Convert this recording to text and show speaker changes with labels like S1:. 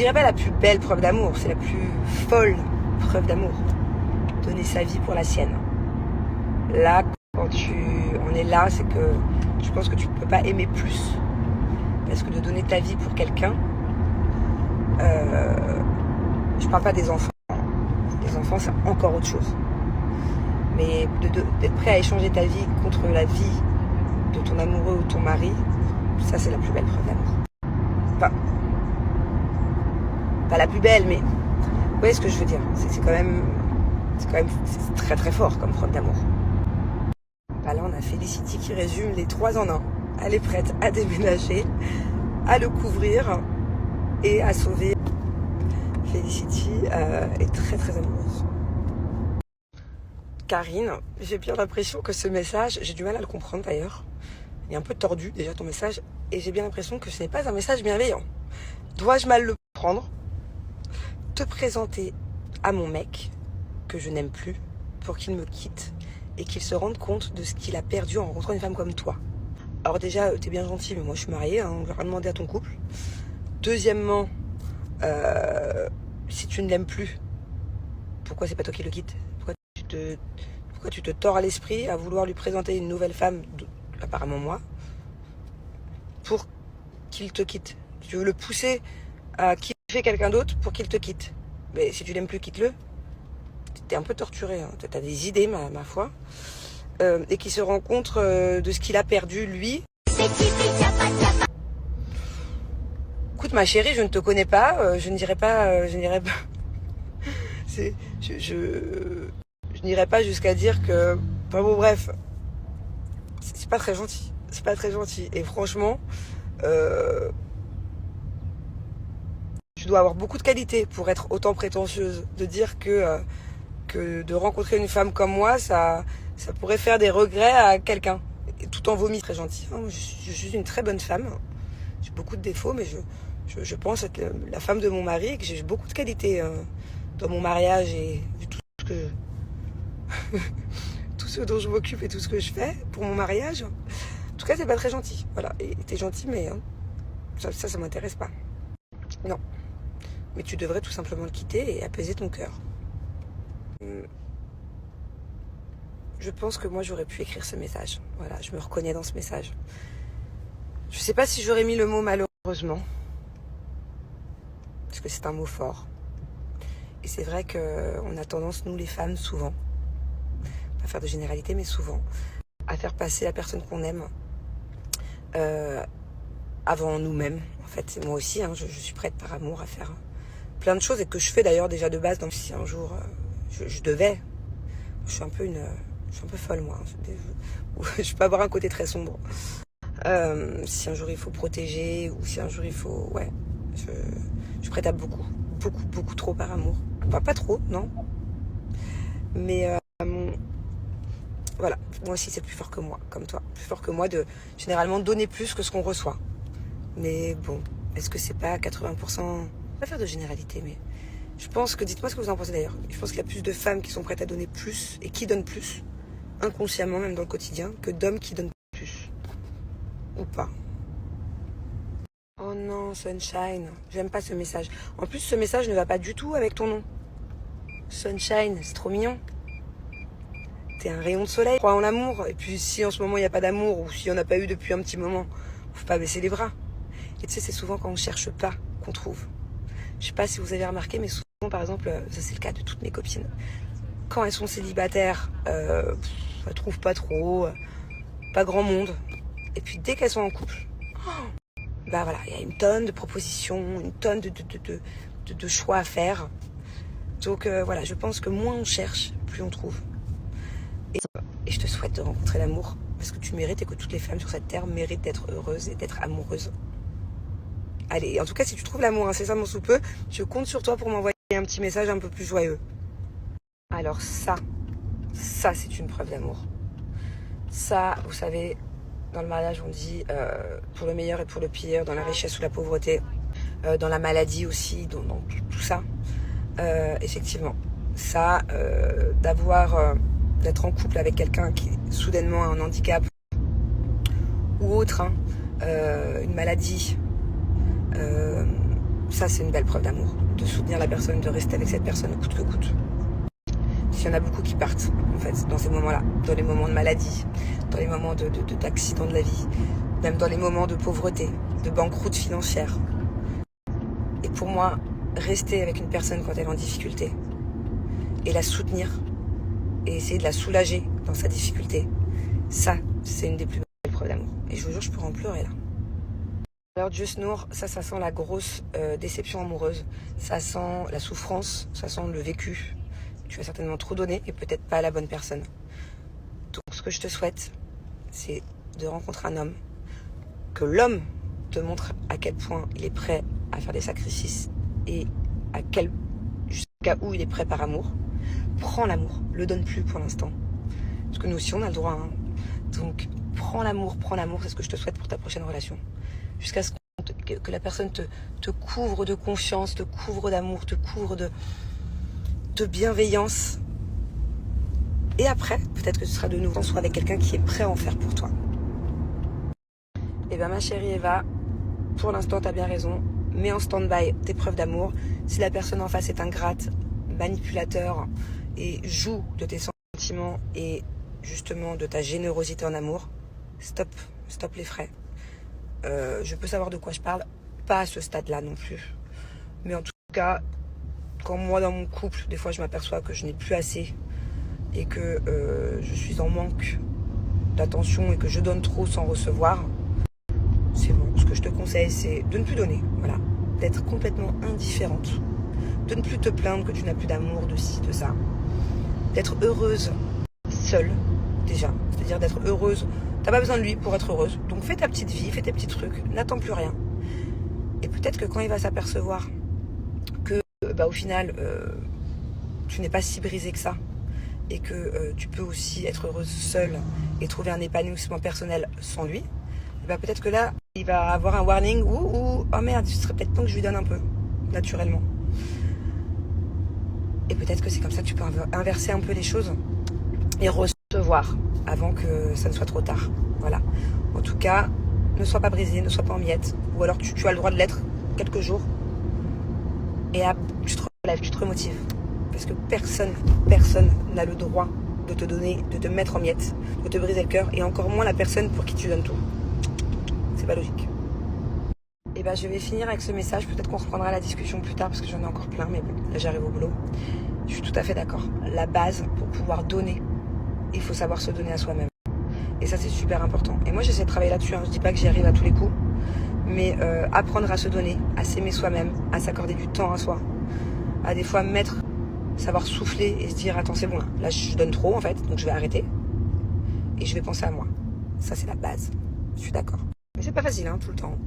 S1: dirais pas la plus belle preuve d'amour, c'est la plus folle preuve d'amour. Donner sa vie pour la sienne. Là, quand tu en es là, c'est que je pense que tu ne peux pas aimer plus. Parce que de donner ta vie pour quelqu'un, je parle pas des enfants. Les enfants, c'est encore autre chose. Mais d'être prêt à échanger ta vie contre la vie de ton amoureux ou ton mari, ça c'est la plus belle preuve d'amour. Enfin, pas la plus belle, mais vous voyez ce que je veux dire. C'est quand même c'est très très fort comme preuve d'amour. Bah là on a Felicity qui résume les 3 en 1. Elle est prête à déménager, à le couvrir et à sauver. Felicity est très très amoureuse. Karine, j'ai bien l'impression que ce message, j'ai du mal à le comprendre d'ailleurs. Il est un peu tordu déjà ton message et j'ai bien l'impression que ce n'est pas un message bienveillant. Dois-je mal le prendre? Te présenter à mon mec que je n'aime plus pour qu'il me quitte et qu'il se rende compte de ce qu'il a perdu en rencontrant une femme comme toi. Alors déjà, t'es bien gentil, mais moi je suis mariée, on va rien demander à ton couple. Deuxièmement, si tu ne l'aimes plus, pourquoi c'est pas toi qui le quittes? Pourquoi tu te tords à l'esprit à vouloir lui présenter une nouvelle femme, apparemment moi, pour qu'il te quitte? Tu veux le pousser à kiffer quelqu'un d'autre pour qu'il te quitte. Mais si tu l'aimes plus, quitte-le. T'es un peu torturé, hein. T'as des idées, ma foi. Et qui se rend compte de ce qu'il a perdu, lui. Écoute, ma chérie, je ne te connais pas. Je n'irai pas... Je n'irai pas jusqu'à dire que... Enfin bon, bref. C'est pas très gentil. C'est pas très gentil. Et franchement... tu dois avoir beaucoup de qualités pour être autant prétentieuse. De dire que de rencontrer une femme comme moi, ça pourrait faire des regrets à quelqu'un. Tout en vomi. Très gentil. Hein. Je suis une très bonne femme. J'ai beaucoup de défauts, mais je pense être la femme de mon mari et que j'ai beaucoup de qualités dans mon mariage et tout ce que... tout ce dont je m'occupe et tout ce que je fais pour mon mariage. En tout cas, c'est pas très gentil. Voilà. Et t'es gentil, mais ça m'intéresse pas. Non. Mais tu devrais tout simplement le quitter et apaiser ton cœur. Je pense que moi, j'aurais pu écrire ce message. Voilà, je me reconnais dans ce message. Je sais pas si j'aurais mis le mot malheureusement. Parce que c'est un mot fort. Et c'est vrai qu'on a tendance, nous les femmes, souvent, pas faire de généralité, mais souvent, à faire passer la personne qu'on aime avant nous-mêmes. En fait, moi aussi, hein, je suis prête par amour à faire plein de choses et que je fais d'ailleurs déjà de base. Donc si un jour je devais, je suis un peu folle moi. Je peux avoir un côté très sombre. Si un jour il faut protéger ou si un jour il faut, ouais, je suis prête à beaucoup trop par amour. Enfin, pas trop, non. Mais voilà, moi aussi c'est plus fort que moi, comme toi, plus fort que moi de généralement donner plus que ce qu'on reçoit. Mais bon, est-ce que c'est pas 80%? Pas faire de généralité, mais je pense que, dites-moi ce que vous en pensez d'ailleurs. Je pense qu'il y a plus de femmes qui sont prêtes à donner plus et qui donnent plus, inconsciemment même dans le quotidien, que d'hommes qui donnent plus. Ou pas. Oh non, Sunshine, j'aime pas ce message. En plus, ce message ne va pas du tout avec ton nom. Sunshine, c'est trop mignon. T'es un rayon de soleil, crois en l'amour. Et puis si en ce moment il n'y a pas d'amour ou s'il n'y en a pas eu depuis un petit moment, faut pas baisser les bras. Et tu sais, c'est souvent quand on cherche pas qu'on trouve. Je sais pas si vous avez remarqué, mais souvent, par exemple, ça c'est le cas de toutes mes copines. Quand elles sont célibataires, elles trouvent pas trop, pas grand monde. Et puis dès qu'elles sont en couple, bah voilà, il y a une tonne de propositions, une tonne de choix à faire. Donc voilà, je pense que moins on cherche, plus on trouve. Et je te souhaite de rencontrer l'amour, parce que tu mérites et que toutes les femmes sur cette terre méritent d'être heureuses et d'être amoureuses. Allez, en tout cas, si tu trouves l'amour incessamment sous peu, je compte sur toi pour m'envoyer un petit message un peu plus joyeux. Alors ça c'est une preuve d'amour. Ça, vous savez, dans le mariage, on dit pour le meilleur et pour le pire, dans la richesse ou la pauvreté, dans la maladie aussi, dans tout ça. Effectivement, ça, d'être en couple avec quelqu'un qui soudainement a un handicap ou autre, une maladie, Ça, c'est une belle preuve d'amour. De soutenir la personne, de rester avec cette personne coûte que coûte. Il y en a beaucoup qui partent, en fait, dans ces moments-là. Dans les moments de maladie, dans les moments d'accident de la vie, même dans les moments de pauvreté, de banqueroute financière. Et pour moi, rester avec une personne quand elle est en difficulté et la soutenir et essayer de la soulager dans sa difficulté, ça, c'est une des plus belles preuves d'amour. Et je vous jure, je pourrais en pleurer là. Alors Dieu se nourrit, ça sent la grosse déception amoureuse, ça sent la souffrance, ça sent le vécu. Tu as certainement trop donné et peut-être pas à la bonne personne. Donc ce que je te souhaite, c'est de rencontrer un homme, que l'homme te montre à quel point il est prêt à faire des sacrifices et jusqu'à où il est prêt par amour. Prends l'amour, le donne plus pour l'instant. Parce que nous aussi on a le droit. Hein. Donc prends l'amour, c'est ce que je te souhaite pour ta prochaine relation. Jusqu'à ce que la personne te couvre de confiance, te couvre d'amour, te couvre de bienveillance. Et après, peut-être que ce sera de nouveau soit avec quelqu'un qui est prêt à en faire pour toi. Et bien ma chérie Eva, pour l'instant tu as bien raison. Mets en stand-by tes preuves d'amour. Si la personne en face est ingrate, manipulateur et joue de tes sentiments et justement de ta générosité en amour, stop les frais. Je peux savoir de quoi je parle, pas à ce stade-là non plus. Mais en tout cas, quand moi dans mon couple, des fois je m'aperçois que je n'ai plus assez et que je suis en manque d'attention et que je donne trop sans recevoir, c'est bon. Ce que je te conseille, c'est de ne plus donner, voilà, d'être complètement indifférente, de ne plus te plaindre que tu n'as plus d'amour, de ci, de ça, d'être heureuse seule déjà, c'est-à-dire d'être heureuse. T'as pas besoin de lui pour être heureuse, donc fais ta petite vie, fais tes petits trucs, n'attends plus rien. Et peut-être que quand il va s'apercevoir que au final tu n'es pas si brisée que ça et que tu peux aussi être heureuse seule et trouver un épanouissement personnel sans lui, peut-être que là il va avoir un warning ou oh merde, ce serait peut-être temps que je lui donne un peu naturellement. Et peut-être que c'est comme ça que tu peux inverser un peu les choses et recevoir avant que ça ne soit trop tard. Voilà. En tout cas, ne sois pas brisée, ne sois pas en miettes. Ou alors tu as le droit de l'être quelques jours. Et tu te relèves, tu te remotives. Parce que personne n'a le droit de te donner, de te mettre en miettes, de te briser le cœur. Et encore moins la personne pour qui tu donnes tout. C'est pas logique. Et je vais finir avec ce message. Peut-être qu'on reprendra la discussion plus tard parce que j'en ai encore plein. Mais bon, là j'arrive au boulot. Je suis tout à fait d'accord. La base pour pouvoir donner, il faut savoir se donner à soi-même. Et ça, c'est super important. Et moi, j'essaie de travailler là-dessus. Hein. Je dis pas que j'y arrive à tous les coups. Mais apprendre à se donner, à s'aimer soi-même, à s'accorder du temps à soi. À des fois savoir souffler et se dire, attends, c'est bon, là, je donne trop, en fait. Donc, je vais arrêter. Et je vais penser à moi. Ça, c'est la base. Je suis d'accord. Mais c'est pas facile, hein, tout le temps.